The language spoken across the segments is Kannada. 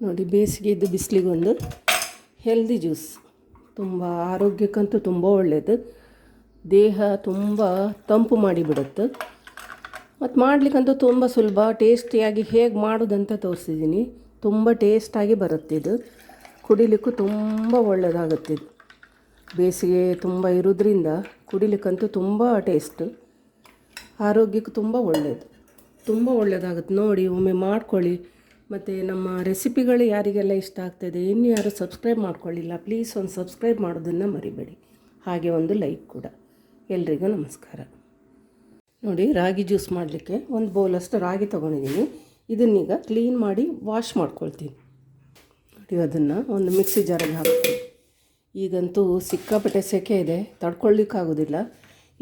ನೋಡಿ, ಬೇಸಿಗೆ ಇದ್ದು ಬಿಸಿಲಿಗೊಂದು ಹೆಲ್ದಿ ಜ್ಯೂಸ್. ತುಂಬ ಆರೋಗ್ಯಕ್ಕಂತೂ ತುಂಬ ಒಳ್ಳೆಯದು. ದೇಹ ತುಂಬ ತಂಪು ಮಾಡಿಬಿಡುತ್ತೆ. ಮತ್ತು ಮಾಡಲಿಕ್ಕಂತೂ ತುಂಬ ಸುಲಭ. ಟೇಸ್ಟಿಯಾಗಿ ಹೇಗೆ ಮಾಡೋದಂತ ತೋರಿಸಿದ್ದೀನಿ. ತುಂಬ ಟೇಸ್ಟಾಗಿ ಬರುತ್ತೆ ಇದು. ಕುಡಿಲಿಕ್ಕೂ ತುಂಬ ಒಳ್ಳೆಯದಾಗುತ್ತಿದ್ದು. ಬೇಸಿಗೆ ತುಂಬ ಇರೋದ್ರಿಂದ ಕುಡಿಲಿಕ್ಕಂತೂ ತುಂಬ ಟೇಸ್ಟು. ಆರೋಗ್ಯಕ್ಕೂ ತುಂಬ ಒಳ್ಳೆಯದು. ತುಂಬ ಒಳ್ಳೆಯದಾಗುತ್ತೆ. ನೋಡಿ, ಒಮ್ಮೆ ಮಾಡ್ಕೊಳ್ಳಿ. ಮತ್ತು ನಮ್ಮ ರೆಸಿಪಿಗಳು ಯಾರಿಗೆಲ್ಲ ಇಷ್ಟ ಆಗ್ತಾಯಿದೆ, ಇನ್ನೂ ಯಾರು ಸಬ್ಸ್ಕ್ರೈಬ್ ಮಾಡ್ಕೊಳ್ಳಿಲ್ಲ, ಪ್ಲೀಸ್ ಒಂದು ಸಬ್ಸ್ಕ್ರೈಬ್ ಮಾಡೋದನ್ನು ಮರಿಬೇಡಿ. ಹಾಗೆ ಒಂದು ಲೈಕ್ ಕೂಡ. ಎಲ್ರಿಗೂ ನಮಸ್ಕಾರ. ನೋಡಿ, ರಾಗಿ ಜ್ಯೂಸ್ ಮಾಡಲಿಕ್ಕೆ ಒಂದು ಬೌಲಷ್ಟು ರಾಗಿ ತೊಗೊಂಡಿದ್ದೀನಿ. ಇದನ್ನೀಗ ಕ್ಲೀನ್ ಮಾಡಿ ವಾಶ್ ಮಾಡ್ಕೊಳ್ತೀನಿ. ನೋಡಿ, ಅದನ್ನು ಒಂದು ಮಿಕ್ಸಿ ಜಾರಿಗೆ ಹಾಕ್ತೀನಿ. ಈಗಂತೂ ಸಿಕ್ಕಾಪಟ್ಟೆ ಸೆಕೆ ಇದೆ, ತಡ್ಕೊಳ್ಳಿಕ್ಕಾಗೋದಿಲ್ಲ.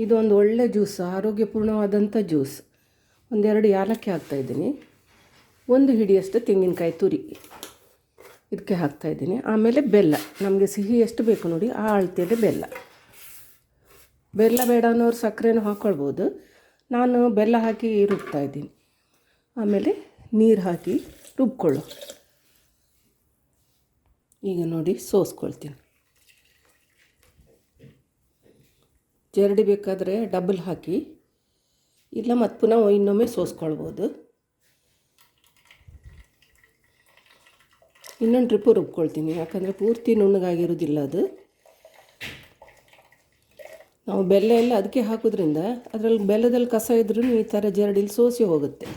ಇದು ಒಂದು ಒಳ್ಳೆ ಜ್ಯೂಸ್, ಆರೋಗ್ಯಪೂರ್ಣವಾದಂಥ ಜ್ಯೂಸ್. ಒಂದೆರಡು ಏಲಕ್ಕಿ ಹಾಕ್ತಾಯಿದ್ದೀನಿ. ಒಂದು ಹಿಡಿಯಷ್ಟು ತೆಂಗಿನಕಾಯಿ ತುರಿ ಇದಕ್ಕೆ ಹಾಕ್ತಾಯಿದ್ದೀನಿ. ಆಮೇಲೆ ಬೆಲ್ಲ, ನಮಗೆ ಸಿಹಿ ಎಷ್ಟು ಬೇಕು ನೋಡಿ ಆ ಅಳತೆಯಲ್ಲಿ ಬೆಲ್ಲ. ಬೆಲ್ಲ ಬೇಡ ಅನ್ನೋರು ಸಕ್ಕರೆನೂ ಹಾಕ್ಕೊಳ್ಬೋದು. ನಾನು ಬೆಲ್ಲ ಹಾಕಿ ರುಬ್ತಾಯಿದ್ದೀನಿ. ಆಮೇಲೆ ನೀರು ಹಾಕಿ ರುಬ್ಕೊಳ್ಳು. ಈಗ ನೋಡಿ, ಸೋಸ್ಕೊಳ್ತೀನಿ. ಜರಡಿ ಬೇಕಾದರೆ ಡಬಲ್ ಹಾಕಿ, ಇಲ್ಲ ಮತ್ತು ಪುನಃ ಇನ್ನೊಮ್ಮೆ ಸೋಸ್ಕೊಳ್ಬೋದು. ಇನ್ನೊಂದು ಟ್ರಿಪ್ಪು ರುಬ್ಕೊಳ್ತೀನಿ, ಯಾಕಂದರೆ ಪೂರ್ತಿ ನುಣ್ಣಗಾಗಿರೋದಿಲ್ಲ ಅದು. ನಾವು ಬೆಲ್ಲ ಎಲ್ಲ ಅದಕ್ಕೆ ಹಾಕೋದ್ರಿಂದ ಅದರಲ್ಲಿ ಬೆಲ್ಲದಲ್ಲಿ ಕಸ ಇದ್ರೂ ಈ ಥರ ಜರಡಿಲಿ ಸೋಸಿ ಹೋಗುತ್ತೆ.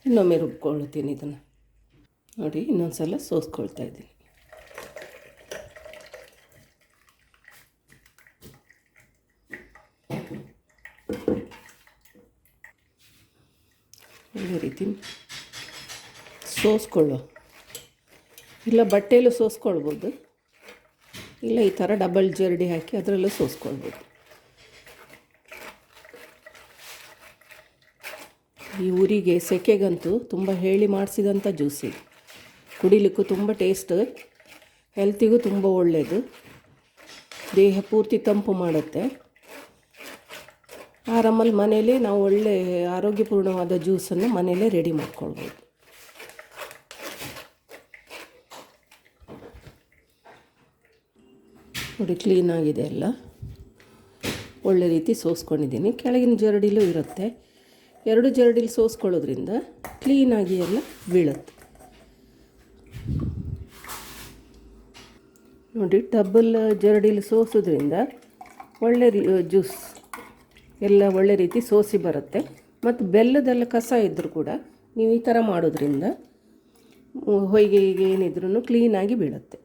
ಇನ್ನೊಮ್ಮೆ ರುಬ್ಕೊಳ್ತೀನಿ ಇದನ್ನು. ನೋಡಿ, ಇನ್ನೊಂದು ಸಲ ಸೋಸ್ಕೊಳ್ತಾ ಇದ್ದೀನಿ. ಈ ರೀತಿ ಸೋಸ್ಕೊಳ್ಳೋ, ಇಲ್ಲ ಬಟ್ಟೆಯಲ್ಲೂ ಸೋಸ್ಕೊಳ್ಬೋದು, ಇಲ್ಲ ಈ ಥರ ಡಬಲ್ ಜರಡಿ ಹಾಕಿ ಅದರಲ್ಲೂ ಸೋಸ್ಕೊಳ್ಬೋದು. ಈ ಊರಿಗೆ ಸೆಕೆಗಂತೂ ತುಂಬ ಹೇಳಿ ಮಾಡಿಸಿದಂಥ ಜ್ಯೂಸ್ ಇದು. ಕುಡಿಲಿಕ್ಕೂ ತುಂಬ ಟೇಸ್ಟ್, ಹೆಲ್ತಿಗೂ ತುಂಬ ಒಳ್ಳೆಯದು. ದೇಹ ಪೂರ್ತಿ ತಂಪು ಮಾಡುತ್ತೆ. ಆರಾಮಲ್ಲಿ ಮನೆಯಲ್ಲೇ ನಾವು ಒಳ್ಳೆ ಆರೋಗ್ಯಪೂರ್ಣವಾದ ಜ್ಯೂಸನ್ನು ಮನೆಯಲ್ಲೇ ರೆಡಿ ಮಾಡ್ಕೊಳ್ಬೋದು. ನೋಡಿ, ಕ್ಲೀನಾಗಿದೆ ಎಲ್ಲ. ಒಳ್ಳೆ ರೀತಿ ಸೋಸ್ಕೊಂಡಿದ್ದೀನಿ. ಕೆಳಗಿನ ಜರಡಿಲೂ ಇರುತ್ತೆ. ಎರಡು ಜರಡಿಲಿ ಸೋಸ್ಕೊಳ್ಳೋದ್ರಿಂದ ಕ್ಲೀನಾಗಿ ಎಲ್ಲ ಬೀಳುತ್ತೆ. ನೋಡಿ, ಡಬಲ್ ಜರಡಿಲಿ ಸೋಸೋದ್ರಿಂದ ಒಳ್ಳೆ ಜ್ಯೂಸ್ ಎಲ್ಲ ಒಳ್ಳೆ ರೀತಿ ಸೋಸಿ ಬರುತ್ತೆ. ಮತ್ತು ಬೆಲ್ಲದೆಲ್ಲ ಕಸ ಇದ್ದರೂ ಕೂಡ ನೀವು ಈ ಥರ ಮಾಡೋದ್ರಿಂದ ಹೊಯ್ಗೆ ಏನಿದ್ರೂ ಕ್ಲೀನಾಗಿ ಬೀಳುತ್ತೆ.